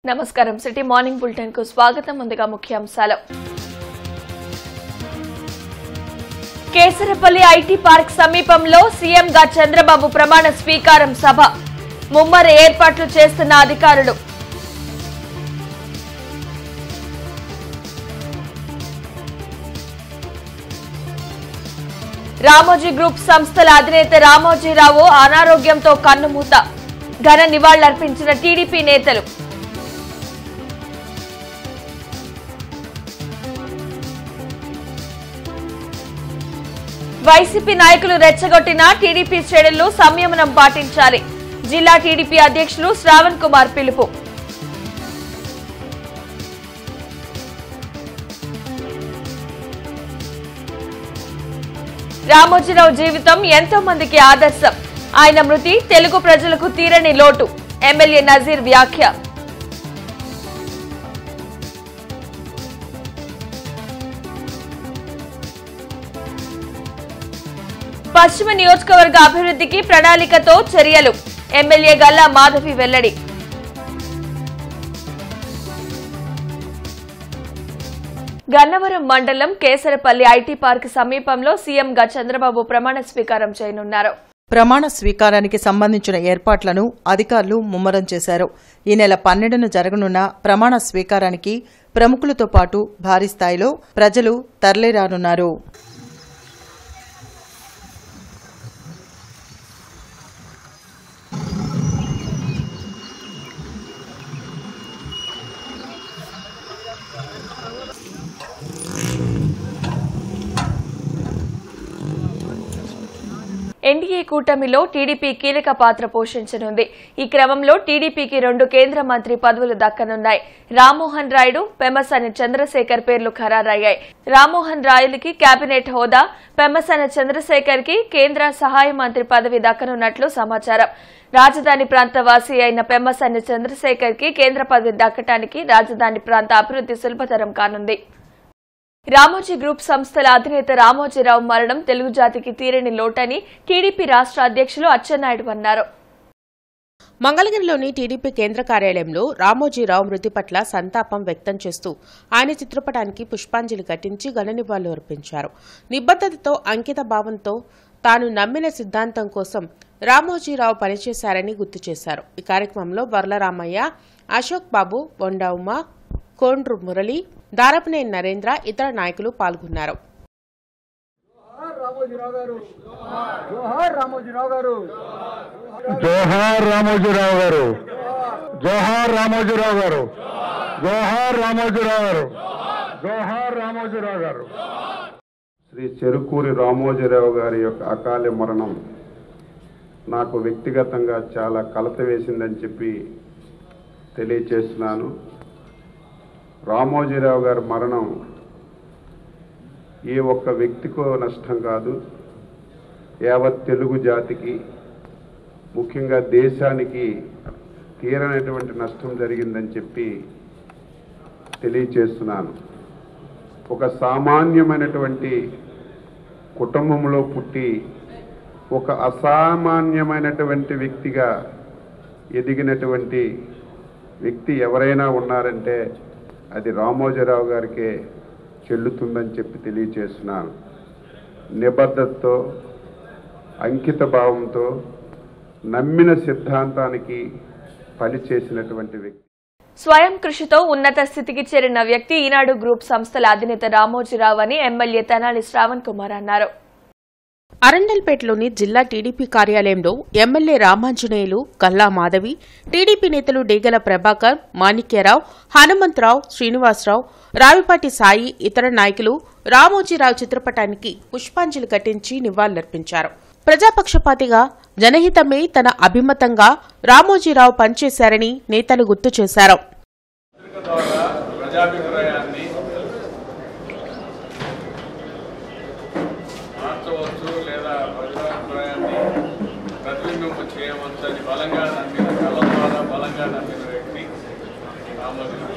నమస్కారం city morning bulletin కు స్వాగతం. ముందుగా ముఖ్యాంశాలు. కేసరపల్లి ఐటీ పార్క్ సమీపంలో సీఎంగా చంద్రబాబు ప్రమాణ స్వీకారం సభ. ముమ్మర ఏర్పాట్లు చేస్తున్న అధికారులు. రామోజీ గ్రూప్ సంస్థల అధినేత రామోజీరావు అనారోగ్యంతో కన్నుమూత. ఘన నివాళులర్పించిన టీడీపీ నేతలు. వైసీపీ నాయకులు రెచ్చగొట్టిన టీడీపీ శ్రేణులు సంయమనం పాటించాలి. జిల్లా టీడీపీ అధ్యక్షులు శ్రావణ్ కుమార్ పిలుపు. రామోజీరావు జీవితం ఎంతో మందికి ఆదర్శం. ఆయన మృతి తెలుగు ప్రజలకు తీరని లోటు. ఎమ్మెల్యే నజీర్ వ్యాఖ్య. పశ్చిమ నియోజకవర్గ అభివృద్ధికి ప్రణాళికతో చర్యలు. ఎమ్మెల్యే గల్లా మాధవి వెల్లడి. గన్నవరం మండలం కేసరపల్లి ఐటీ పార్క్ సమీపంలో సీఎంగా చంద్రబాబు ప్రమాణ స్వీకారం చేయనున్నారు. ప్రమాణ స్వీకారానికి సంబంధించిన ఏర్పాట్లను అధికారులు ముమ్మరం చేశారు. ఈ నెల 12న జరగనున్న ప్రమాణ స్వీకారానికి ప్రముఖులతో పాటు భారీ స్థాయిలో ప్రజలు తరలిరానున్నారు. ఎన్డీఏ కూటమిలో టీడీపీ కీలక పాత్ర పోషించనుంది. ఈ క్రమంలో టీడీపీకి 2 కేంద్ర మంత్రి పదవులు దక్కనున్నాయి. రామ్మోహన్ రాయుడు, పెమ్మసాని చంద్రశేఖర్ పేర్లు ఖరారయ్యాయి. రామ్మోహన్ రాయులుకి కేబినెట్ హోదా, పెమ్మసాని చంద్రశేఖర్ కి కేంద్ర సహాయ మంత్రి పదవి దక్కనున్నట్లు సమాచారం. రాజధాని ప్రాంత వాసి అయిన పెమ్మసాని చంద్రశేఖర్ కి కేంద్ర పదవి దక్కడానికి రాజధాని ప్రాంత అభివృద్ధి సులభతరం కానుంది. రామోజీ గ్రూప్ సంస్థల అధినేత రామోజీరావు మరణం తెలుగు జాతికి తీరని లోటని టీడీపీ రాష్ట్ర అధ్యక్షులు అచ్చెన్నాయుడు అన్నారు. మంగళగిరిలోని టీడీపీ కేంద్ర కార్యాలయంలో రామోజీరావు మృతి పట్ల సంతాపం వ్యక్తం చేస్తూ ఆయన చిత్రపటానికి పుష్పాంజలి ఘటించి ఘన నివాళులు అర్పించారు. నిబద్దతతో, అంకిత భావంతో తాను నమ్మిన సిద్ధాంతం కోసం రామోజీరావు పనిచేశారని గుర్తు చేశారు. ఈ కార్యక్రమంలో వర్లరామయ్య, అశోక్ బాబు, బొండా ఉమా, కోండ్రు మురళి, దారపనేని నరేంద్ర, ఇతర నాయకులు పాల్గొన్నారు. జోహార్ రామోజీరావు గారు, జోహార్ రామోజీరావు గారు, జోహార్ రామోజీరావు గారు, జోహార్ రామోజీరావు గారు, జోహార్ రామోజీరావు గారు. శ్రీ చెరుకూరి రామోజీరావు గారి యొక్క అకాల మరణం నాకు వ్యక్తిగతంగా చాలా కలత వేసిందని చెప్పి తెలియచేస్తున్నాను. రామోజీరావు గారి మరణం ఏ ఒక్క వ్యక్తికో నష్టం కాదు, యావత్ తెలుగు జాతికి, ముఖ్యంగా దేశానికి తీరనటువంటి నష్టం జరిగిందని చెప్పి తెలియచేస్తున్నాను. ఒక సామాన్యమైనటువంటి కుటుంబంలో పుట్టి ఒక అసామాన్యమైనటువంటి వ్యక్తిగా ఎదిగినటువంటి వ్యక్తి ఎవరైనా ఉన్నారంటే అది రామోజీరావు గారికే చెల్లుతుందని చెప్పి తెలియచేస్తున్నాను. నిబద్ధతతో, అంకిత భావంతో, నమ్మిన సిద్ధాంతానికి పనిచేసినటువంటి వ్యక్తి. స్వయం కృషితో ఉన్నత స్థితికి చేరిన వ్యక్తి ఈనాడు గ్రూప్ సంస్థల అధినేత రామోజీరావు అని ఎమ్మెల్యే తెనాలి శ్రావణ్ కుమార్ అన్నారు. అరండల్పేటలోని జిల్లా టీడీపీ కార్యాలయంలో ఎమ్మెల్యే రామాంజనేయులు, గల్లా మాధవి, టీడీపీ నేతలు డేగల ప్రభాకర్, మాణిక్యరావు, హనుమంతరావు, శ్రీనివాసరావు, రావిపాటి సాయి, ఇతర నాయకులు రామోజీరావు చిత్రపటానికి పుష్పాంజలి ఘటించి నివాళులర్పించారు. ప్రజాపక్షపాతిగా, జనహితమే తన అభిమతంగా రామోజీరావు పనిచేశారని నేతలు గుర్తు చేశారు. చేయవచ్చని బలంగా నమ్మిన కళ ద్వారా బలంగా నమ్మిన వ్యక్తి రామోజీరావు.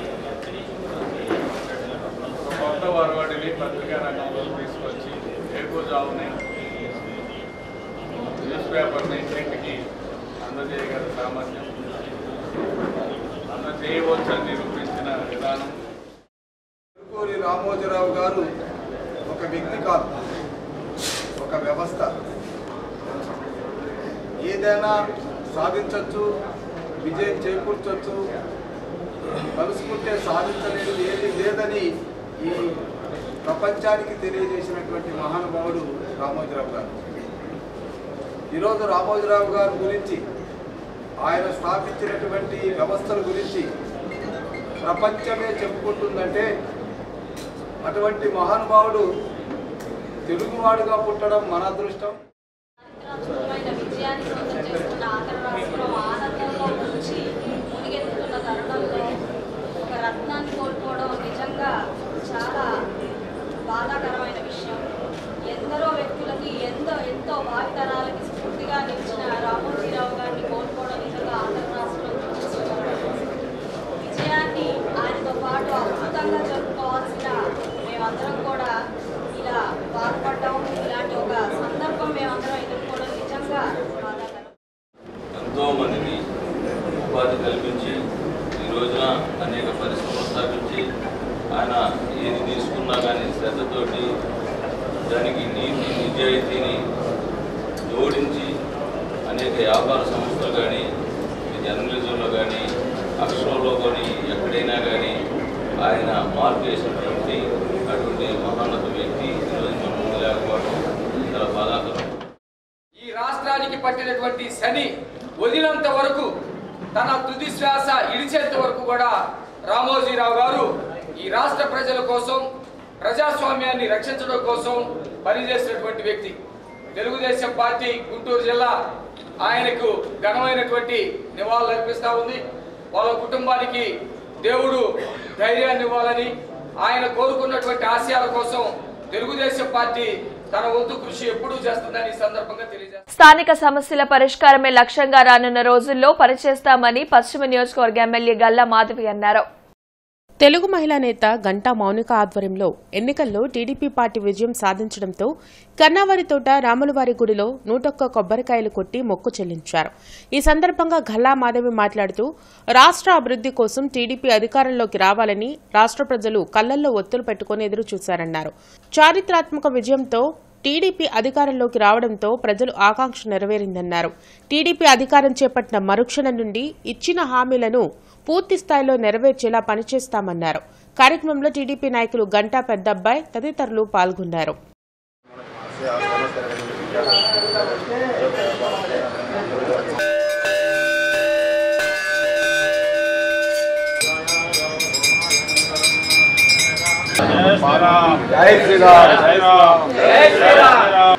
ఒక కొత్త వరవడిని పత్రికా రంగంలో తీసుకొచ్చి ఏకోజావుని న్యూస్ పేపర్ని ఇంటింటికి అందజేయగల సామర్థ్యం, చేయవచ్చని నిరూపించిన విధానం. చెరుకూరి రామోజీరావు గారు ఒక వ్యక్తి కాదు, ఒక వ్యవస్థ. ఏదైనా సాధించవచ్చు, విజయం చేకూర్చవచ్చు, కలుసుకుంటే సాధించలేనిది ఏది లేదని ఈ ప్రపంచానికి తెలియజేసినటువంటి మహానుభావుడు రామోజీరావు గారు. ఈరోజు రామోజీరావు గారి గురించి, ఆయన స్థాపించినటువంటి వ్యవస్థల గురించి ప్రపంచమే చెప్పుకుంటుందంటే అటువంటి మహానుభావుడు తెలుగువాడుగా పుట్టడం మన అదృష్టం. విజయాన్ని సొంతం చేసుకున్న ఆంధ్ర రాష్ట్రం ఆనందంలో నుంచి మునిగెత్తుతున్న తరుణంలో ఒక రత్నాన్ని కోల్పోవడం నిజంగా చాలా బాధాకరమైన విషయం. ఎందరో వ్యక్తులకి ఎంతో భావితరాలకి స్ఫూర్తిగా నిలిచిన రామోజీరావు గారిని కోల్పోవడం నిజంగా ఆంధ్ర రాష్ట్రంలో విజయాన్ని ఆయనతో పాటు అద్భుతంగా జరుపుకోవాల్సిన మేమందరం కూడా ఇలా బాధపడ్డాం. ఇలాంటి ఒక సందర్భం మేమందరం ఎదుర్కోవడం నిజంగా బాధాకరం. ఎంతో మందిని ఉపాధి కల్పించి ఈ రోజున అనేక పరిశ్రమలు స్థాపించి ఆయన ఏది తీసుకున్నా కానీ శ్రద్ధతోటి దానికి నీతి నిజాయితీని జోడించి అనేక వ్యాపార సంస్థలు కానీ జర్నలిజంలో కానీ అక్షరంలో కానీ ఎక్కడైనా కానీ ఆయన మార్పు చేసినటువంటి అటువంటి మహోన్నత వ్యక్తి ఈరోజు మన ముందు లేకపోవడం చాలా బాధాకరం. ఈ రాష్ట్రానికి పట్టినటువంటి శని వదిలినంత వరకు, తన తుది శ్వాస ఇడిచేంత వరకు కూడా రామోజీరావు గారు ఈ రాష్ట్ర ప్రజల కోసం, ప్రజాస్వామ్యాన్ని రక్షించడం కోసం పనిచేసినటువంటి వ్యక్తి. తెలుగుదేశం పార్టీ గుంటూరు జిల్లా ఆయనకు ఘనమైనటువంటి నివాళులు అర్పిస్తూ ఉంది. వాళ్ళ కుటుంబానికి దేవుడు ధైర్యాన్ని ఇవ్వాలని, ఆయన కోరుకున్నటువంటి ఆశయాల కోసం తెలుగుదేశం పార్టీ తన వంతు కృషి ఎప్పుడూ చేస్తుందని ఈ సందర్భంగా తెలియజేస్తారు. స్థానిక సమస్యల పరిష్కారమే లక్ష్యంగా రానున్న రోజుల్లో పనిచేస్తామని పశ్చిమ నియోజకవర్గ ఎమ్మెల్యే గల్లా మాధవి అన్నారు. తెలుగు మహిళా నేత గంటా మౌనిక ఆధ్వర్యంలో ఎన్నికల్లో టీడీపీ పార్టీ విజయం సాధించడంతో కన్నావారితోట రాములవారి గుడిలో 101 కొబ్బరికాయలు కొట్టి మొక్కు చెల్లించారు. ఈ సందర్భంగా గల్లా మాధవి మాట్లాడుతూ రాష్ట్ర అభివృద్ది కోసం టీడీపీ అధికారంలోకి రావాలని రాష్ట్ర ప్రజలు కళ్లల్లో ఒత్తులు పెట్టుకుని ఎదురు చూశారన్నారు. చారిత్రాత్మక విజయంతో టీడీపీ అధికారంలోకి రావడంతో ప్రజలు ఆకాంక్ష నెరవేరిందన్నారు. టీడీపీ అధికారం చేపట్టిన మరుక్షణం నుండి ఇచ్చిన హామీలను పూర్తి స్థాయిలో నెరవేర్చేలా పనిచేస్తామన్నారు. కార్యక్రమంలో టీడీపీ నాయకులు గంటా పెద్దబ్బాయి తదితరులు పాల్గొన్నారు. జై శ్రీరామ్. జై శ్రీరామ్.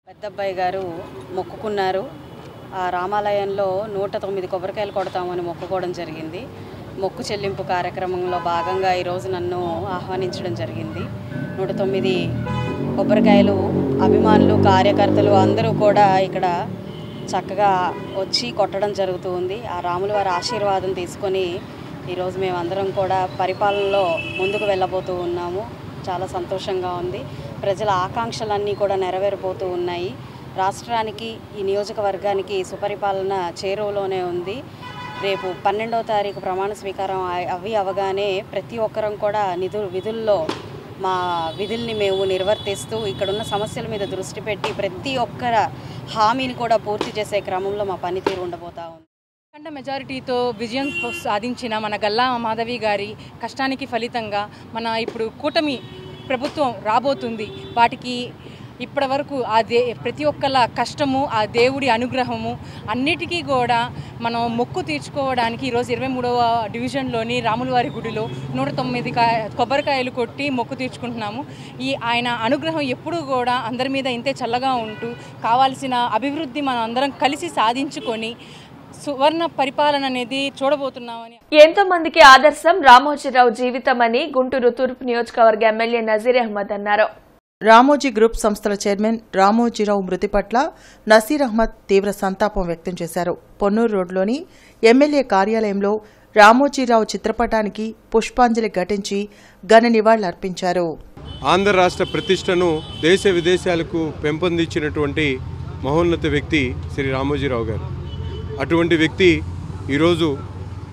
పెద్దబ్బాయి గారు మొక్కుకున్నారు. ఆ రామాలయంలో 109 కొబ్బరికాయలు కొడతామని మొక్కుకోవడం జరిగింది. మొక్కు చెల్లింపు కార్యక్రమంలో భాగంగా ఈరోజు నన్ను ఆహ్వానించడం జరిగింది. 109 కొబ్బరికాయలు అభిమానులు, కార్యకర్తలు అందరూ కూడా ఇక్కడ చక్కగా వచ్చి కొట్టడం జరుగుతూ ఉంది. ఆ రాముల వారి ఆశీర్వాదం తీసుకొని ఈరోజు మేమందరం కూడా పరిపాలనలో ముందుకు వెళ్ళబోతూ ఉన్నాము. చాలా సంతోషంగా ఉంది. ప్రజల ఆకాంక్షలన్నీ కూడా నెరవేరబోతూ ఉన్నాయి. రాష్ట్రానికి, ఈ నియోజకవర్గానికి సుపరిపాలన చేరువలోనే ఉంది. రేపు 12వ తారీఖు ప్రమాణ స్వీకారం అవగానే ప్రతి ఒక్కరం కూడా విధుల్లో మా విధుల్ని మేము నిర్వర్తిస్తూ ఇక్కడున్న సమస్యల మీద దృష్టి పెట్టి ప్రతి ఒక్కర హామీని కూడా పూర్తి చేసే క్రమంలో మా పనితీరు ఉండబోతా ఉంది. అఖండ మెజారిటీతో విజయం సాధించిన మన గల్లా మాధవి గారి కష్టానికి ఫలితంగా మన ఇప్పుడు కూటమి ప్రభుత్వం రాబోతుంది. వాటికి ఇప్పటి వరకు ప్రతి ఒక్కళ్ళ కష్టము, ఆ దేవుడి అనుగ్రహము అన్నిటికీ కూడా మనం మొక్కు తీర్చుకోవడానికి ఈరోజు 23వ డివిజన్లోని రాములవారి గుడిలో 109 కొబ్బరికాయలు కొట్టి మొక్కు తీర్చుకుంటున్నాము. ఆయన అనుగ్రహం ఎప్పుడూ కూడా అందరి మీద ఇంతే చల్లగా ఉంటూ కావాల్సిన అభివృద్ధి మనం అందరం కలిసి సాధించుకొని సువర్ణ పరిపాలన అనేది చూడబోతున్నామని. ఎంతో మందికి ఆదర్శం రామోజీరావు జీవితమని గుంటూరు తూర్పు నియోజకవర్గ ఎమ్మెల్యే నజీర్ అహ్మద్ అన్నారు. రామోజీ గ్రూప్ సంస్థల చైర్మన్ రామోజీరావు మృతి పట్ల నసీర్ అహ్మద్ తీవ్ర సంతాపం వ్యక్తం చేశారు. పొన్నూరు రోడ్లోని ఎమ్మెల్యే కార్యాలయంలో రామోజీరావు చిత్రపటానికి పుష్పాంజలి ఘటించి ఘన నివాళులర్పించారు. ఆంధ్ర రాష్ట్ర ప్రతిష్టను దేశ విదేశాలకు పెంపొందించినటువంటి మహోన్నత వ్యక్తి శ్రీ రామోజీరావు గారు. అటువంటి వ్యక్తి ఈరోజు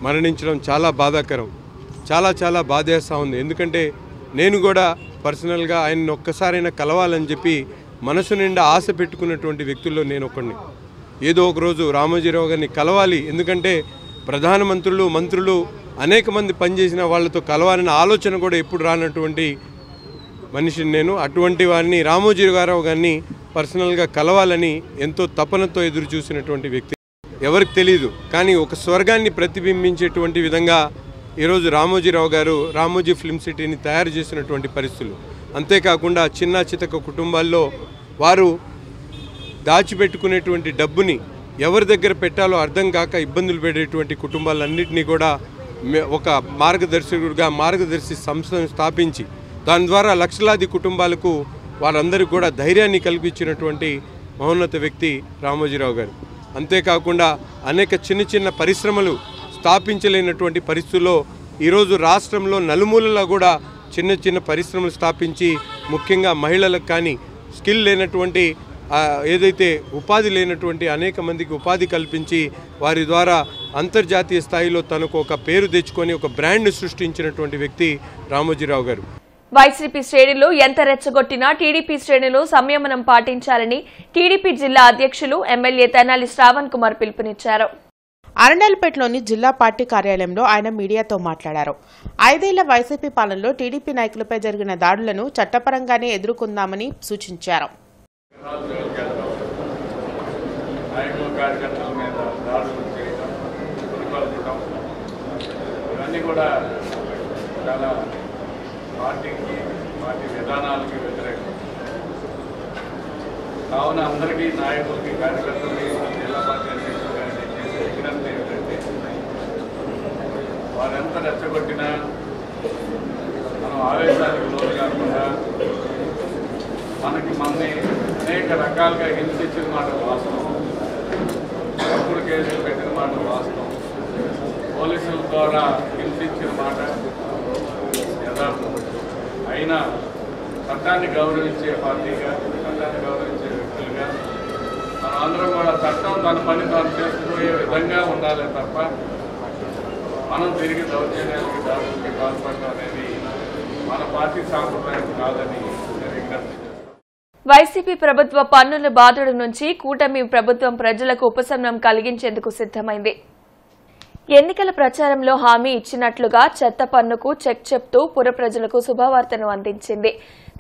మరణించడం చాలా బాధాకరం, చాలా బాధేస్తూ ఉంది. ఎందుకంటే నేను కూడా పర్సనల్గా ఆయన్ని ఒక్కసారైనా కలవాలని చెప్పి మనసు నిండా ఆశ పెట్టుకున్నటువంటి వ్యక్తుల్లో నేను ఒకడిని. ఏదో ఒకరోజు రామోజీరావు గారిని కలవాలి, ఎందుకంటే ప్రధానమంత్రులు మంత్రులు అనేక మంది పనిచేసిన వాళ్ళతో కలవాలనే ఆలోచన కూడా ఎప్పుడు రానటువంటి మనిషిని నేను. అటువంటి వారిని రామోజీరావు గారిని పర్సనల్గా కలవాలని ఎంతో తపనతో ఎదురు చూసినటువంటి వ్యక్తి. ఎవరికి తెలియదు, కానీ ఒక స్వర్గాన్ని ప్రతిబింబించేటువంటి విధంగా ఈరోజు రామోజీరావు గారు రామోజీ ఫిల్మ్ సిటీని తయారు చేసినటువంటి పరిస్థితులు. అంతేకాకుండా చిన్న చితక కుటుంబాల్లో వారు దాచిపెట్టుకునేటువంటి డబ్బుని ఎవరి దగ్గర పెట్టాలో అర్థం కాక ఇబ్బందులు పడేటువంటి కుటుంబాలన్నింటినీ కూడా ఒక మార్గదర్శి సంస్థను స్థాపించి దాని ద్వారా లక్షలాది కుటుంబాలకు వారందరికీ కూడా ధైర్యాన్ని కల్పించినటువంటి మహోన్నత వ్యక్తి రామోజీరావు గారు. అంతేకాకుండా అనేక చిన్న పరిశ్రమలు స్థాపించలేనటువంటి పరిస్థితుల్లో ఈరోజు రాష్ట్రంలో నలుమూలలా కూడా చిన్న పరిశ్రమలు స్థాపించి ముఖ్యంగా మహిళలకు కానీ స్కిల్ లేనటువంటి ఏదైతే ఉపాధి లేనటువంటి అనేక మందికి ఉపాధి కల్పించి వారి ద్వారా అంతర్జాతీయ స్థాయిలో తనకు ఒక పేరు తెచ్చుకొని ఒక బ్రాండ్ సృష్టించినటువంటి వ్యక్తి రామోజీరావు గారు. వైసీపీ శ్రేణులు ఎంత రెచ్చగొట్టినా టీడీపీ శ్రేణులు సంయమనం పాటించాలని టీడీపీ జిల్లా అధ్యక్షులు ఎమ్మెల్యే తెనాలి శ్రావణ్ కుమార్ పిలుపునిచ్చారు. అరండల్పేటలోని జిల్లా పార్టీ కార్యాలయంలో ఆయన మీడియాతో మాట్లాడారు. 5 ఏళ్ల వైసీపీ పాలనలో టీడీపీ నాయకులపై జరిగిన దాడులను చట్టపరంగానే ఎదుర్కొందామని సూచించారు. పార్టీ విధానాలకి వ్యతిరేకం కావున అందరికీ నాయకులకి కార్యకర్తలకి జిల్లా పార్టీ అధ్యక్షులు కానీ చేసే విజ్ఞప్తి ఏమిటంటే వారెంత రెచ్చగొట్టినా మనం ఆవేశానికి లోను కాకుండా మనల్ని అనేక రకాలుగా హింసించిన మాట వాస్తవం, తప్పుడు కేసులు పెట్టిన మాట వాస్తవం, పోలీసుల ద్వారా హింసించిన మాట యథార్థం. అయినా చట్టాన్ని గౌరవించే పార్టీగా, చట్టాన్ని గౌరవించే వ్యక్తులుగా మనం అందరం కూడా చట్టం తన పని తాను చేసుకునే విధంగా ఉండాలి తప్ప మనం తిరిగి దౌర్జన్యాలకి దాడులకి పాల్పడడం అనేది మన పార్టీ సాంప్రదాయం కాదని నేను విజ్ఞప్తి చేస్తాను. వైసీపీ ప్రభుత్వ పన్నుల బాధుడు నుంచి కూటమి ప్రభుత్వం ప్రజలకు ఉపశమనం కలిగించేందుకు సిద్దమైంది. ఎన్నికల ప్రచారంలో హామీ ఇచ్చినట్లుగా చెత్త పన్నుకు చెక్ చెప్తూ పుర ప్రజలకు శుభవార్తను అందించింది.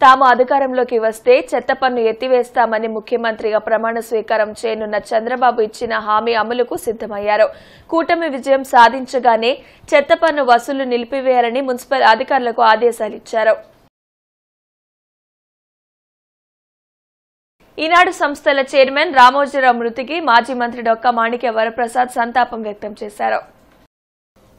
తాము అధికారంలోకి వస్తే చెత్త పన్ను ఎత్తివేస్తామని ముఖ్యమంత్రిగా ప్రమాణ స్వీకారం చేయనున్న చంద్రబాబు ఇచ్చిన హామీ అమలుకు సిద్దమయ్యారు. కూటమి విజయం సాధించగానే చెత్త పన్ను వసూలు నిలిపివేయాలని మున్సిపల్ అధికారులకు ఆదేశాలిచ్చారు. ఈనాడు సంస్థల చైర్మన్ రామోజీరావు మృతికి మాజీ మంత్రి డొక్కా మాణిక్య వరప్రసాద్ సంతాపం వ్యక్తం చేశారు.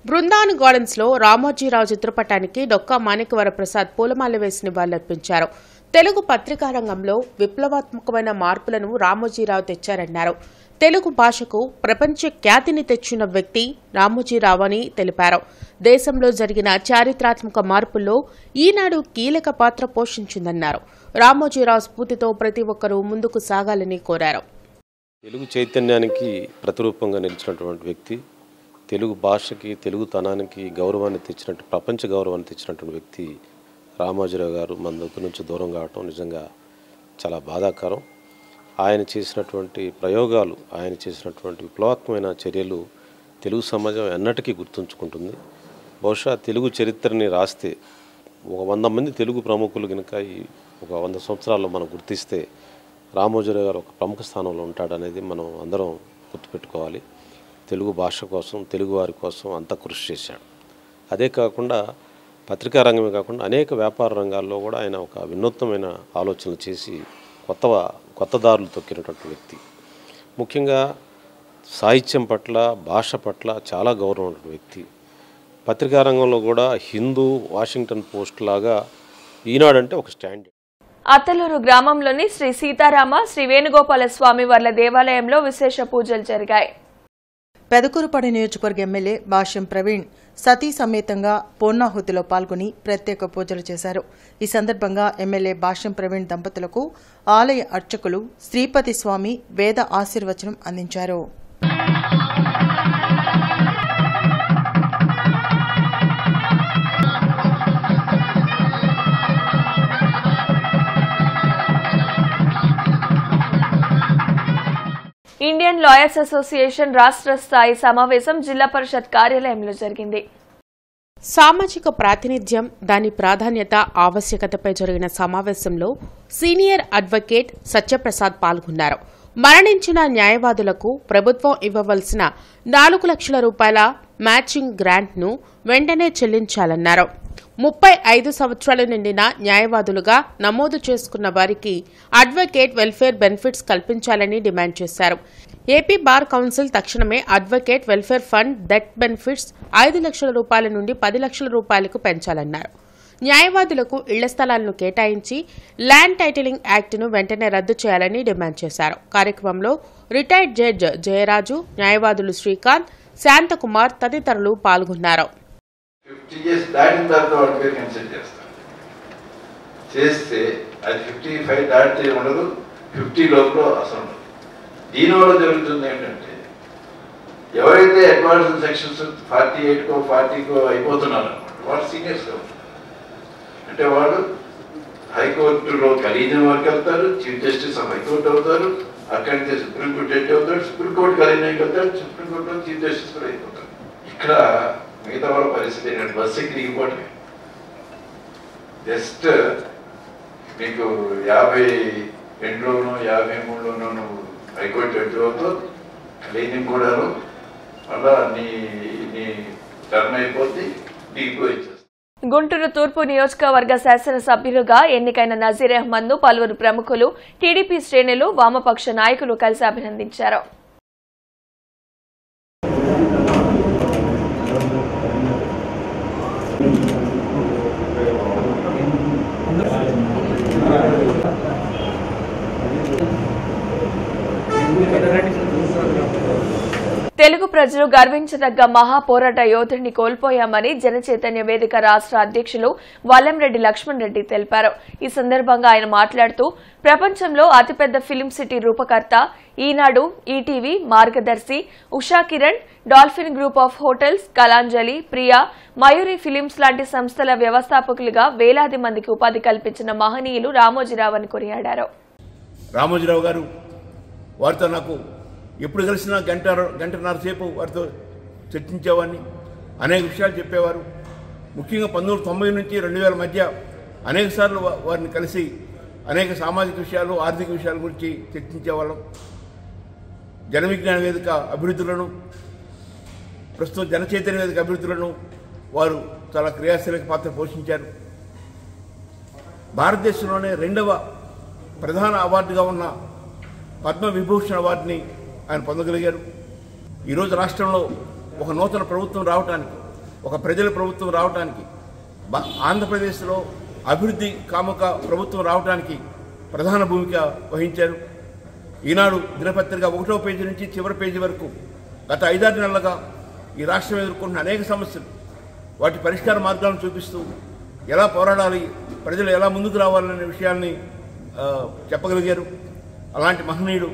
బృందావన్ గార్డెన్స్ లో రామోజీరావు చిత్రపటానికి డొక్కా మాణిక్య వరప్రసాద్ పూలమాల వేసి నివాళులర్పించారు. తెలుగు పత్రికా రంగంలో విప్లవాత్మకమైన మార్పులను రామోజీరావు తెచ్చారన్నారు. తెలుగు భాషకు ప్రపంచ ఖ్యాతిని తెచ్చిన వ్యక్తి రామోజీరావు అని తెలిపారు. దేశంలో జరిగిన చారిత్రాత్మక మార్పుల్లో ఈనాడు కీలక పాత్ర పోషించిందన్నారు. రామోజీరావు స్ఫూర్తితో ప్రతి ఒక్కరూ ముందుకు సాగాలని కోరారు. తెలుగు చైతన్యానికి ప్రతిరూపంగా నిలిచినటువంటి వ్యక్తి, తెలుగు భాషకి తెలుగుతనానికి గౌరవాన్ని తెచ్చినట్టు ప్రపంచ గౌరవాన్ని తెచ్చినటువంటి వ్యక్తి రామోజీరావు గారు మన దగ్గర నుంచి దూరం కావటం నిజంగా చాలా బాధాకరం. ఆయన చేసినటువంటి ప్రయోగాలు, ఆయన చేసినటువంటి విప్లవాత్మకమైన చర్యలు తెలుగు సమాజం ఎన్నటికీ గుర్తుంచుకుంటుంది. బహుశా తెలుగు చరిత్రని రాస్తే 100 మంది తెలుగు ప్రముఖులు కనుక ఒక 100 సంవత్సరాల్లో మనం గుర్తిస్తే రామోజీరావు గారు ఒక ప్రముఖ స్థానంలో ఉంటాడనేది మనం అందరం గుర్తుపెట్టుకోవాలి. తెలుగు భాష కోసం, తెలుగు వారి కోసం అంత కృషి చేశాడు. అదే కాకుండా పత్రికా రంగమే కాకుండా అనేక వ్యాపార రంగాల్లో కూడా ఆయన ఒక వినూత్నమైన ఆలోచనలు చేసి కొత్త దారులు తొక్కినటువంటి వ్యక్తి. ముఖ్యంగా సాహిత్యం పట్ల, భాష పట్ల చాలా గౌరవం ఉన్న వ్యక్తి. పత్రికా రంగంలో కూడా హిందూ, వాషింగ్టన్ పోస్ట్ లాగా ఈనాడంటే ఒక స్టాండ్. అత్తలూరు గ్రామంలోని శ్రీ సీతారామ శ్రీ వేణుగోపాల స్వామి వార్ల దేవాలయంలో విశేష పూజలు జరిగాయి. పెదకూరుపాడు నియోజకవర్గ ఎమ్మెల్యే భాష్యం ప్రవీణ్ సతీ సమేతంగా పూర్ణాహుతిలో పాల్గొని ప్రత్యేక పూజలు చేశారు. ఈ సందర్భంగా ఎమ్మెల్యే భాష్యం ప్రవీణ్ దంపతులకు ఆలయ అర్చకులు శ్రీపతి స్వామి వేద ఆశీర్వచనం అందించారు. ఇండియన్ లాయర్స్ అసోసియేషన్ రాష్ట్ర స్థాయి సమావేశం జిల్లా పరిషత్ కార్యాలయంలో జరిగింది. సామాజిక ప్రాతినిధ్యం, దాని ప్రాధాన్యత, ఆవశ్యకతపై జరిగిన సమావేశంలో సీనియర్ అడ్వకేట్ సత్యప్రసాద్ పాల్గొన్నారు. మరణించిన న్యాయవాదులకు ప్రభుత్వం ఇవ్వవలసిన 4 లక్షల రూపాయల మ్యాచింగ్ గ్రాంట్ను వెంటనే చెల్లించాలన్నారు. 35 సంవత్సరాలు నిండిన న్యాయవాదులుగా నమోదు చేసుకున్న వారికి అడ్వకేట్ వెల్ఫేర్ బెనిఫిట్స్ కల్పించాలని డిమాండ్ చేశారు. ఏపీ బార్ కౌన్సిల్ తక్షణమే advocate welfare fund death benefits 5 లక్షల రూపాయల నుండి 10 లక్షల రూపాయలకు పెంచాలన్నారు. న్యాయవాదులకు ఇళ్ల స్థలాలను కేటాయించి ల్యాండ్ టైటిలింగ్ యాక్ట్ను వెంటనే రద్దు చేయాలని డిమాండ్ చేశారు. కార్యక్రమంలో రిటైర్డ్ జడ్జ్ జయరాజు, న్యాయవాదులు శ్రీకాంత్, శాంతకుమార్ తదితరులు పాల్గొన్నారు. 50 years దాటిన తర్వాత వాడి పేరు కన్సిడర్ చేస్తాం. చేస్తే అది 55 దాటితే ఉండదు, 50 లోపల అసలు ఉండదు. దీనివల్ల జరుగుతుంది ఏంటంటే ఎవరైతే అడ్వాన్స్ సెక్షన్స్ 48కో 40కో అయిపోతున్నారు వాడు సీనియర్స్ అంటే వాడు హైకోర్టులో కలీజియం వరకు వెళ్తారు, చీఫ్ జస్టిస్ ఆఫ్ హైకోర్టు అవుతారు, అక్కడి నుంచి సుప్రీంకోర్టు జడ్జి అవుతాడు, సుప్రీంకోర్టు కలీజియంకి వెళ్తాడు, సుప్రీంకోర్టులో చీఫ్ జస్టిస్ కూడా అయిపోతాడు. ఇక్కడ మిగతా వాళ్ళ పరిస్థితి ఏంటంటే బస్సు ఎక్కి దిగిపోవటమే. జస్ట్ మీకు 52లోనో 53లోనో నువ్వు హైకోర్టు జడ్జి అవుతావు, కలీజియం కూడా మళ్ళా నీ టర్మ్ అయిపోతే దిగిపోయి. గుంటూరు తూర్పు నియోజకవర్గ శాసనసభ్యులుగా ఎన్నికైన నజీర్ అహ్మద్ ను పలువురు ప్రముఖులు, టీడీపీ శ్రేణులు, వామపక్ష నాయకులు కలిసి అభినందించారు. తెలుగు ప్రజలు గర్వించదగ్గ మహాపోరాట యోధుడిని కోల్పోయామని జనచైతన్య వేదిక రాష్ట్ర అధ్యక్షులు వల్లంరెడ్డి లక్ష్మణ్ రెడ్డి తెలిపారు. ఈ సందర్భంగా ఆయన మాట్లాడుతూ ప్రపంచంలో అతిపెద్ద film city రూపకర్త, Eenadu, ETV Margadarsi, Usha Kiran, dolphin group of hotels, Kalanjali, Priya, Mayuri films లాంటి సంస్థల వ్యవస్థాపకులుగా వేలాది మందికి ఉపాధి కల్పించిన మహనీయులు రామోజీరావు అని కొనియాడారు. రామోజీరావు గారు వారితో నాకు ఎప్పుడు కలిసినా గంటన్నర సేపు వారితో చర్చించేవాడిని. అనేక విషయాలు చెప్పేవారు. ముఖ్యంగా 1990 నుంచి 2000 మధ్య అనేక సార్లు వారిని కలిసి అనేక సామాజిక విషయాలు, ఆర్థిక విషయాల గురించి చర్చించేవాళ్ళం. జన విజ్ఞాన వేదిక అభివృద్ధులను, ప్రస్తుతం జన చైతన్య వేదిక అభివృద్ధులను వారు చాలా క్రియాశీలక పాత్ర పోషించారు. భారతదేశంలోనే 2వ ప్రధాన అవార్డుగా ఉన్న పద్మవిభూషణ్ అవార్డుని ఆయన పొందగలిగారు. ఈరోజు రాష్ట్రంలో ఒక నూతన ప్రభుత్వం రావడానికి, ఒక ప్రజల ప్రభుత్వం రావడానికి, ఆంధ్రప్రదేశ్లో అభివృద్ధి కాముక ప్రభుత్వం రావడానికి ప్రధాన భూమిక వహించారు. ఈనాడు దినపత్రిక 1వ పేజీ నుంచి చివరి పేజీ వరకు గత 5-6 నెలలుగా ఈ రాష్ట్రం ఎదుర్కొంటున్న అనేక సమస్యలు, వాటి పరిష్కార మార్గాలను చూపిస్తూ ఎలా పోరాడాలి, ప్రజలు ఎలా ముందుకు రావాలనే విషయాల్ని చెప్పగలిగారు. అలాంటి మహనీయుడు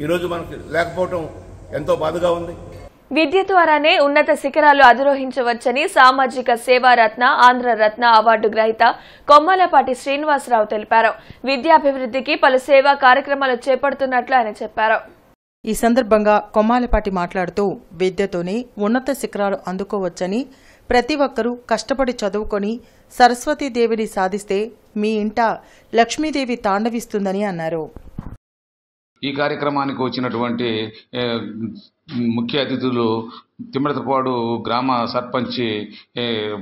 ఈరోజు మనకు లేకపోవడం ఎంతో బాధగా ఉంది. విద్య ద్వారానే ఉన్నత శిఖరాలు అధిరోహించవచ్చని సామాజిక సేవారత్న, ఆంధ్రరత్న అవార్డు గ్రహీత కొమ్మాలపాటి శ్రీనివాసరావు తెలిపారు. విద్యాభివృద్ధికి పలు సేవా కార్యక్రమాలు చేపడుతున్నట్లు ఆయన చెప్పారు. ఈ సందర్భంగా కొమ్మాలపాటి మాట్లాడుతూ విద్యతోనే ఉన్నత శిఖరాలు అందుకోవచ్చని, ప్రతి ఒక్కరూ కష్టపడి చదువుకొని సరస్వతీదేవిని సాధిస్తే మీ ఇంట లక్ష్మీదేవి తాండవిస్తుందని అన్నారు. ఈ కార్యక్రమానికి వచ్చినటువంటి ముఖ్య అతిథులు తిమ్మడతపాడు గ్రామ సర్పంచి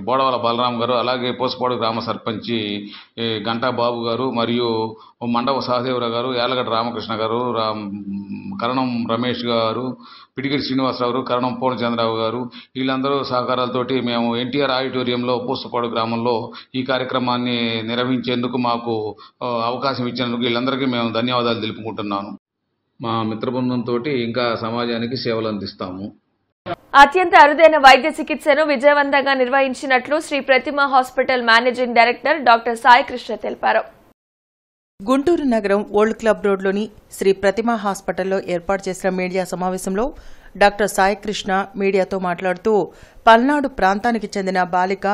బోడవల బలరాం గారు, అలాగే పోసపాడు గ్రామ సర్పంచి గంటా బాబు గారు, మరియు మండవ సహదేవరావు గారు, యాలగడ్డ రామకృష్ణ గారు, కరణం రమేష్ గారు, పిడిగిరి శ్రీనివాసరావు గారు, కరణం పూర్ణచంద్రరావు గారు, వీళ్ళందరూ సహకారాలతోటి మేము ఎన్టీఆర్ ఆడిటోరియంలో పోసపాడు గ్రామంలో ఈ కార్యక్రమాన్ని నిర్వహించేందుకు మాకు అవకాశం ఇచ్చినందుకు వీళ్ళందరికీ మేము ధన్యవాదాలు తెలుపుకుంటున్నాను. మా మిత్రబృందంతో ఇంకా సమాజానికి సేవలు అందిస్తాము. అత్యంత అరుదైన వైద్య చికిత్సను విజయవంతంగా నిర్వహించినట్లు Shri Pratima hospital managing director doctor Sai Krishna తెలిపారు. గుంటూరు నగరం ఓల్డ్ క్లబ్ రోడ్లోని శ్రీ ప్రతిమ హాస్పిటల్లో ఏర్పాటు చేసిన మీడియా సమావేశంలో డాక్టర్ సాయి కృష్ణ మీడియాతో మాట్లాడుతూ పల్నాడు ప్రాంతానికి చెందిన బాలిక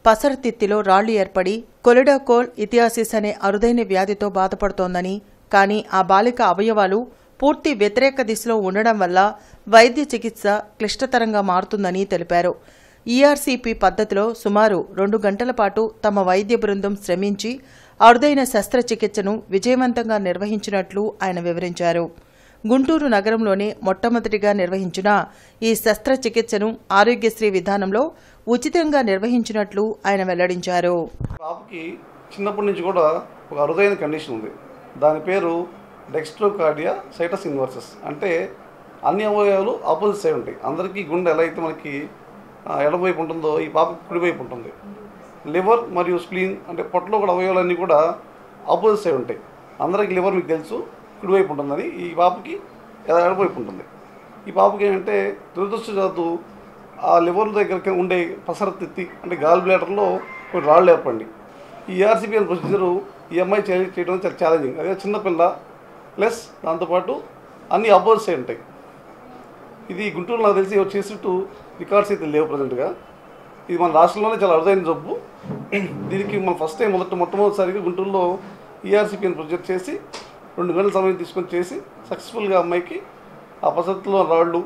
పసరతిత్తిలో రాళ్లు ఏర్పడి కొలిడాకోల్ ఇథియాసిస్ అనే అరుదైన వ్యాధితో బాధపడుతోందని, కానీ ఆ బాలిక అవయవాలు పూర్తి వ్యతిరేక దిశలో ఉండడం వల్ల వైద్య చికిత్స క్లిష్టతరంగా మారుతుందని తెలిపారు. ఈఆర్సీపీ పద్ధతిలో సుమారు 2 గంటల పాటు తమ వైద్య బృందం శ్రమించి అరుదైన శస్త్రచికిత్సను విజయవంతంగా నిర్వహించినట్లు ఆయన వివరించారు. గుంటూరు నగరంలోనే మొట్టమొదటిగా నిర్వహించిన ఈ శస్త్రచికిత్సను ఆరోగ్యశ్రీ విధానంలో ఉచితంగా నిర్వహించినట్లు ఆయన వెల్లడించారు. పాపకి చిన్నప్పటి నుంచి కూడా ఒక అరుదైన కండిషన్ ఉంది. దాని పేరు డెక్స్ట్రోకార్డియా సైటస్ ఇన్వర్సస్. అంటే అన్ని అవయవాలు ఆపోజిట్ సైడ్ ఉంటాయి. అందరికీ గుండె ఎలా అయితే మనకి ఎడమవైపు ఉంటుందో ఈ పాపకి కుడివైపు ఉంటుంది. లివర్ మరియు స్ప్లీన్ అంటే పొట్టలో కూడా అవయవాలన్నీ కూడా ఆపోజిట్ సైడ్ ఉంటాయి. అందరికీ లివర్ మీకు తెలుసు కుడివైపు ఉంటుందని, ఈ పాపకి ఎడమవైపు ఉంటుంది. ఈ పాపకి ఏంటంటే దురదృష్టవశాత్తు ఆ లివర్ దగ్గర ఉండే పసరతిత్తి అంటే గాల్ బ్లాడర్లో కొన్ని రాళ్ళు ఏర్పడి ఈ ఈఆర్సీపీ ప్రొసీజరు ఈ అమ్మాయి చేయడం చాలా ఛాలెంజింగ్. అదే చిన్నపిల్ల ప్లస్ దాంతోపాటు అన్ని అపోజిట్ సైడ్ ఉంటాయి. ఇది గుంటూరులో నాకు తెలిసి చేసినట్టు రికార్డ్స్ అయితే లేవు ప్రజెంట్గా. ఇది మన రాష్ట్రంలోనే చాలా అరుదైన జబ్బు. దీనికి మనం ఫస్ట్ టైం మొట్టమొదటిసారిగా గుంటూరులో ఈఆర్సీపీని ప్రొజెక్ట్ చేసి 2 గంటల సమయం తీసుకొని చేసి సక్సెస్ఫుల్గా అమ్మాయికి ఆ పసరతిలో రాళ్ళు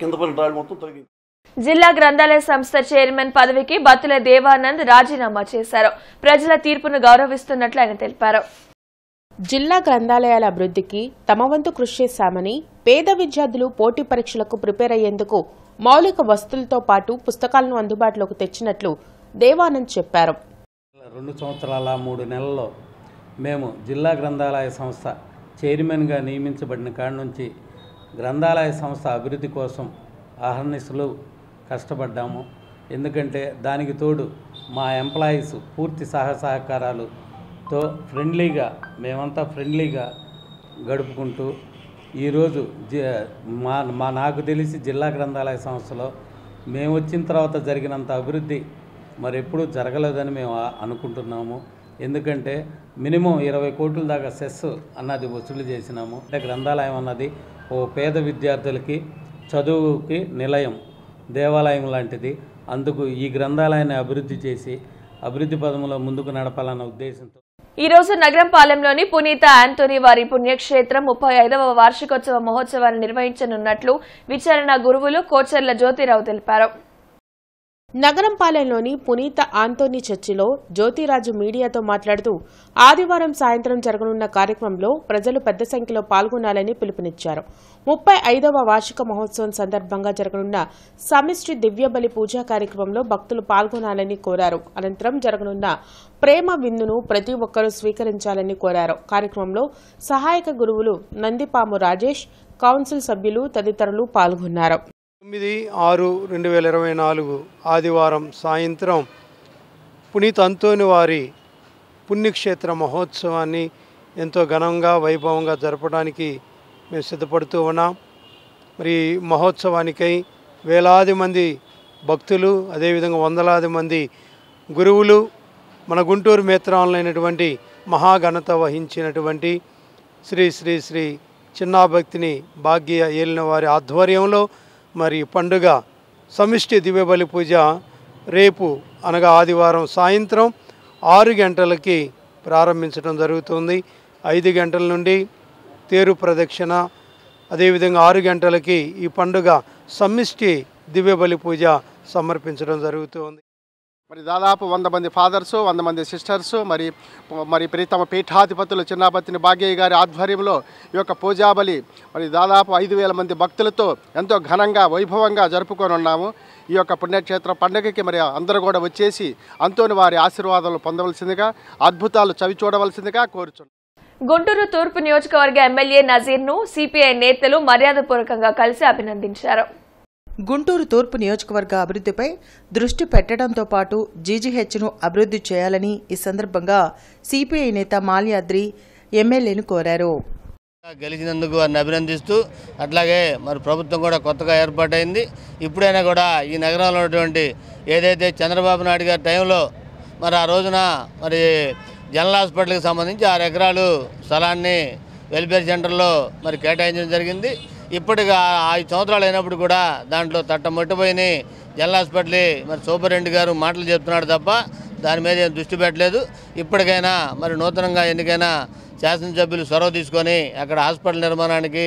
కింద పడిన రాళ్ళు మొత్తం తొలగింది. జిల్లా గ్రంథాలయ సంస్థ చైర్మన్ పదవికి బత్తుల దేవానంద్ రాజీనామా చేశారు. ప్రజల తీర్పును గౌరవిస్తున్నట్లు ఆయన తెలిపారు. జిల్లా గ్రంథాలయాల అభివృద్ధికి తమ వంతు కృషి చేశామని, పేద విద్యార్థులు పోటీ పరీక్షలకు ప్రిపేర్ అయ్యేందుకు మౌలిక వస్తువులతో పాటు పుస్తకాలను అందుబాటులోకి తెచ్చినట్లు దేవానంద్ చెప్పారు. 2 సంవత్సరాల 3 నెలల్లో మేము జిల్లా గ్రంథాలయ సంస్థ చైర్మన్గా నియమించబడిన కాడి నుంచి గ్రంథాలయ సంస్థ అభివృద్ధి కోసం అహర్నిశలు కష్టపడ్డాము. ఎందుకంటే దానికి తోడు మా ఎంప్లాయీస్ పూర్తి సహకారాలతో మేమంతా ఫ్రెండ్లీగా గడుపుకుంటూ ఈరోజు నాకు తెలిసి జిల్లా గ్రంథాలయ సంస్థలో మేము వచ్చిన తర్వాత జరిగినంత అభివృద్ధి మరెప్పుడూ జరగలేదని మేము అనుకుంటున్నాము. ఎందుకంటే మినిమం 20 కోట్ల దాకా సెస్ అన్నది వసూలు చేసినాము. అంటే గ్రంథాలయం అన్నది ఓ పేద విద్యార్థులకి చదువుకి నిలయం, దేవాలయం లాంటిది. అందుకు ఈ గ్రంథాలయాన్ని అభివృద్ధి చేసి అభివృద్ధి పదంలో ముందుకు నడపాలన్న ఉద్దేశంతో ఈ రోజు నగరంపాలెంలోని పునీత ఆంటోనీ వారి పుణ్యక్షేత్రం 35వ వార్షికోత్సవ మహోత్సవాన్ని నిర్వహించనున్నట్లు విచారణ గురువులు కోచర్ల జ్యోతిరావు తెలిపారు. నగరంపాలెంలోని పునీత ఆంటోనీ చర్చిలో జ్యోతిరాజు మీడియాతో మాట్లాడుతూ ఆదివారం సాయంత్రం జరగనున్న కార్యక్రమంలో ప్రజలు పెద్ద సంఖ్యలో పాల్గొనాలని పిలుపునిచ్చారు. 35వ వార్షిక మహోత్సవం సందర్భంగా జరగనున్న సమిష్టి దివ్యబలి పూజా కార్యక్రమంలో భక్తులు పాల్గొనాలని కోరారు. అనంతరం జరగనున్న ప్రేమ విందును ప్రతి ఒక్కరూ స్వీకరించాలని కోరారు. కార్యక్రమంలో సహాయక గురువులు నందిపాము రాజేష్, కౌన్సిల్ సభ్యులు తదితరులు పాల్గొన్నారు. 9/6/2024 ఆదివారం సాయంత్రం పునీత అంతోని వారి పుణ్యక్షేత్ర మహోత్సవాన్ని ఎంతో ఘనంగా వైభవంగా జరపడానికి మేము సిద్ధపడుతూ ఉన్నాం. మరి మహోత్సవానికై వేలాది మంది భక్తులు, అదేవిధంగా వందలాది మంది గురువులు, మన గుంటూరు మేత్రాలైనటువంటి మహాఘనత వహించినటువంటి శ్రీ శ్రీ శ్రీ చిన్నాభక్తిని భాగ్య ఏలిన వారి ఆధ్వర్యంలో మరి పండుగ సమిష్టి దివ్యబలి పూజ రేపు అనగా ఆదివారం సాయంత్రం 6 గంటలకి ప్రారంభించడం జరుగుతుంది. 5 గంటల నుండి తేరు ప్రదక్షిణ, అదేవిధంగా 6 గంటలకి ఈ పండుగ సమిష్టి దివ్యబలి పూజ సమర్పించడం జరుగుతుంది. మరి దాదాపు 100 మంది ఫాదర్స్, 100 మంది సిస్టర్స్, మరి ప్రీతమ పీఠాధిపతులు చిన్నాపత్తిని భాగ్యయ్య గారి ఆధ్వర్యంలో ఈ యొక్క పూజాబలి మరి దాదాపు 5,000 మంది భక్తులతో ఎంతో ఘనంగా వైభవంగా జరుపుకొని ఉన్నాము. ఈ యొక్క పుణ్యక్షేత్ర పండుగకి మరి అందరూ కూడా వచ్చేసి అంతోని వారి ఆశీర్వాదాలు పొందవలసిందిగా, అద్భుతాలు చవి చూడవలసిందిగా కోరుచున్నాం. గుంటూరు తూర్పు నియోజకవర్గ ఎమ్మెల్యే నజీర్ను సిపిఐ నేతలు మర్యాదపూర్వకంగా కలిసి అభినందించారు. గుంటూరు తూర్పు నియోజకవర్గ అభివృద్ధిపై దృష్టి పెట్టడంతో పాటు జీజీహెచ్ను అభివృద్ధి చేయాలని ఈ సందర్భంగా సిపిఐ నేత మాల్యాద్రి ఎమ్మెల్యేను కోరారు. గెలిచినందుకు వారిని అభినందిస్తూ అట్లాగే మరి ప్రభుత్వం కూడా కొత్తగా ఏర్పాటైంది. ఇప్పుడైనా కూడా ఈ నగరంలో ఉన్నటువంటి ఏదైతే చంద్రబాబు నాయుడు గారి టైంలో మరి ఆ రోజున మరి జనరల్ హాస్పిటల్కి సంబంధించి 6 ఎకరాలు స్థలాన్ని వెల్ఫేర్ సెంటర్లో మరి కేటాయించడం జరిగింది. ఇప్పటికి 5 సంవత్సరాలు అయినప్పుడు కూడా దాంట్లో తట్టమొట్టిపోయినాయి. జనరల్ హాస్పిటల్ మరి సూపరింటెండెంట్ గారు మాటలు చెప్తున్నాడు తప్ప దాని మీద ఏం దృష్టి పెట్టలేదు. ఇప్పటికైనా మరి నూతనంగా ఎన్నికైనా శాసనసభ్యులు చొరవ తీసుకొని అక్కడ హాస్పిటల్ నిర్మాణానికి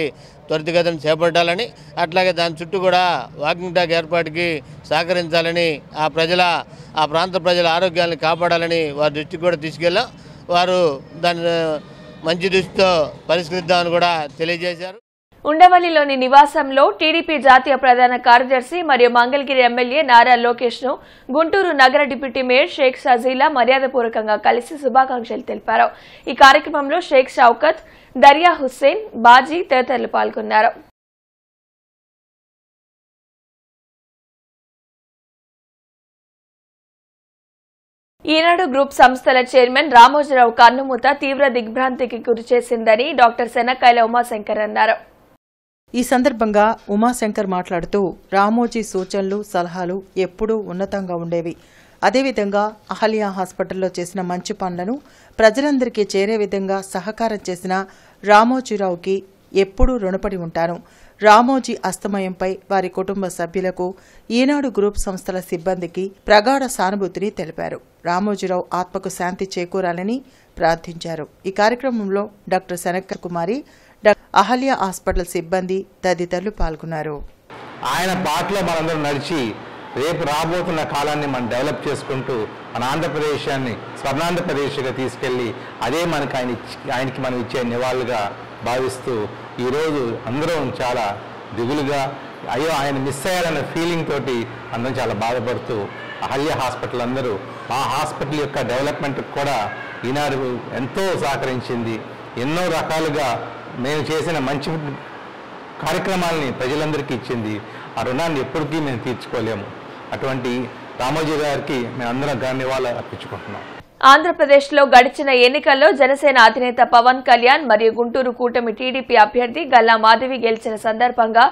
త్వరితగతిన చేపట్టాలని, అట్లాగే దాని చుట్టూ కూడా వాకింగ్ ట్రాక్ ఏర్పాటుకి సహకరించాలని, ఆ ప్రాంత ప్రజల ఆరోగ్యాన్ని కాపాడాలని వారి దృష్టికి కూడా తీసుకెళ్ళాం. వారు దాన్ని మంచి దృష్టితో పరిష్కరిద్దామని కూడా తెలియజేశారు. ఉండవల్లిలోని నివాసంలో టీడీపీ జాతీయ ప్రధాన కార్యదర్శి మరియు మంగళగిరి ఎమ్మెల్యే నారా లోకేష్ ను గుంటూరు నగర డిప్యూటీ మేయర్ షేక్ షజీలా మర్యాదపూర్వకంగా కలిసి శుభాకాంక్షలు తెలిపారు. ఈ కార్యక్రమంలో షేక్ షౌకత్, దరియా హుస్సేన్, బాజీ తదితరులు పాల్గొన్నారు. ఈనాడు గ్రూప్ సంస్థల చైర్మన్ రామోజీరావు కన్నుమూత తీవ్ర దిగ్భ్రాంతికి గురిచేసిందని డాక్టర్ శనక్కాయల ఉమాశంకర్ అన్నారు. ఈ సందర్భంగా ఉమాశంకర్ మాట్లాడుతూ రామోజీ సూచనలు, సలహాలు ఎప్పుడూ ఉన్నతంగా ఉండేవి. అదేవిధంగా అహల్యా హాస్పిటల్లో చేసిన మంచి పనులను ప్రజలందరికీ చేరే విధంగా సహకారం చేసిన రామోజీరావుకి ఎప్పుడూ రుణపడి ఉంటాను. రామోజీ అస్తమయంపై వారి కుటుంబ సభ్యులకు, ఈనాడు గ్రూప్ సంస్థల సిబ్బందికి ప్రగాఢ సానుభూతిని తెలిపారు. రామోజీరావు ఆత్మకు శాంతి చేకూరాలని ప్రార్థించారు. ఈ కార్యక్రమంలో డాక్టర్ శనక్కర్ కుమారి, అహల్యా హాస్పిటల్ సిబ్బంది తదితరులు పాల్గొన్నారు. ఆయన బాటలో మనందరం నడిచి రేపు రాబోతున్న కాలాన్ని మనం డెవలప్ చేసుకుంటూ మన ఆంధ్రప్రదేశాన్ని స్వర్ణాంధ్రప్రదేశ్గా తీసుకెళ్లి అదే ఆయనకి మనం ఇచ్చే నివాళులుగా భావిస్తూ ఈరోజు అందరం చాలా దిగులుగా అయ్యో ఆయన మిస్ అయ్యారన్న ఫీలింగ్ తోటి అందరం చాలా బాధపడుతూ అహల్యా హాస్పిటల్ అందరూ ఆ హాస్పిటల్ యొక్క డెవలప్మెంట్ కూడా ఈనాడు ఎంతో సహకరించింది. ఎన్నో రకాలుగా మేము చేసిన మంచి కార్యక్రమాలని ప్రజలందరికీ ఇచ్చింది. ఆ రుణాన్ని ఎప్పటికీ మేము తీర్చుకోలేము. అటువంటి రామోజీ గారికి మేము అందరం ధన్యవాదాలు అర్పించుకుంటున్నాం. ఆంధ్రప్రదేశ్లో గడిచిన ఎన్నికల్లో జనసేన అధినేత పవన్ కళ్యాణ్ మరియు గుంటూరు కూటమి టీడీపీ అభ్యర్థి గల్లా మాధవి గెలిచిన సందర్భంగా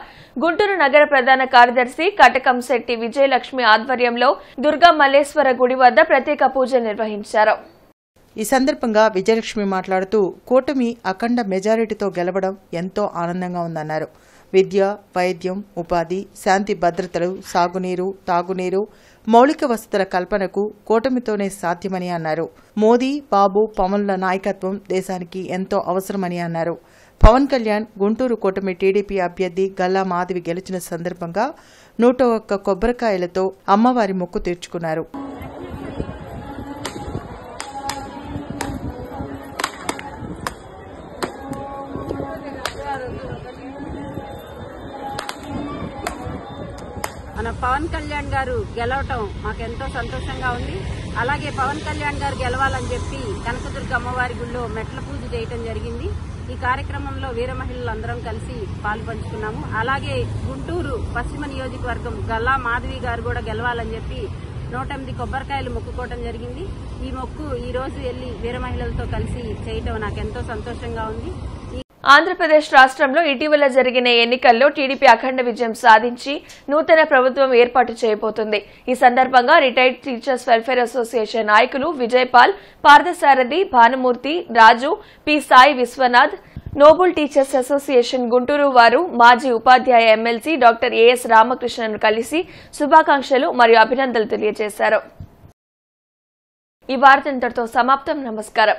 గుంటూరు నగర ప్రధాన కార్యదర్శి కటకంశెట్టి విజయలక్ష్మి ఆధ్వర్యంలో దుర్గా మల్లేశ్వర గుడి వద్ద ప్రత్యేక పూజలు నిర్వహించారు. ఈ సందర్భంగా విజయలక్ష్మి మాట్లాడుతూ కూటమి అఖండ మెజారిటీతో గెలవడం ఎంతో ఆనందంగా ఉందన్నారు. విద్య, వైద్యం, ఉపాధి, శాంతి భద్రతలు, సాగునీరు, తాగునీరు, మౌలిక వసతుల కల్పనకు కూటమితోనే సాధ్యమని అన్నారు. మోదీ, బాబు, పవన్ల నాయకత్వం దేశానికి ఎంతో అవసరమని అన్నారు. పవన్ కళ్యాణ్ గుంటూరు కూటమి టీడీపీ అభ్యర్థి గల్లా మాధవి గెలిచిన సందర్భంగా 101 కొబ్బరికాయలతో అమ్మవారి మొక్కు తీర్చుకున్నారు. మన పవన్ కళ్యాణ్ గారు గెలవటం మాకెంతో సంతోషంగా ఉంది. అలాగే పవన్ కళ్యాణ్ గారు గెలవాలని చెప్పి కనకదుర్గ అమ్మవారి గుళ్ళో మెట్ల పూజ చేయటం జరిగింది. ఈ కార్యక్రమంలో వీర మహిళలు అందరం కలిసి పాల్పంచుకున్నాము. అలాగే గుంటూరు పశ్చిమ నియోజకవర్గం గల్లా మాధవి గారు కూడా గెలవాలని చెప్పి 108 కొబ్బరికాయలు మొక్కుకోవటం జరిగింది. ఈ మొక్కు ఈ రోజు వెళ్లి వీర మహిళలతో కలిసి చేయటం నాకెంతో సంతోషంగా ఉంది. ఆంధ్రప్రదేశ్ రాష్ట్రంలో ఇటీవల జరిగిన ఎన్నికల్లో టీడీపీ అఖండ విజయం సాధించి నూతన ప్రభుత్వం ఏర్పాటు చేయబోతుంది. ఈ సందర్భంగా రిటైర్డ్ టీచర్స్ వెల్ఫేర్ అసోసియేషన్ నాయకులు Vijayapal, Parthasarathi, Bhanumurthy, Raju, P Sai Vishwanath, noble teachers association Guntur వారు మాజీ ఉపాధ్యాయ ఎమ్మెల్సీ డాక్టర్ ఏఎస్ రామకృష్ణను కలిసి శుభాకాంక్షలు మరియు అభినందనలు తెలియజేశారు. ఈ వార్త ఇంతటితో సమాప్తం. నమస్కారం.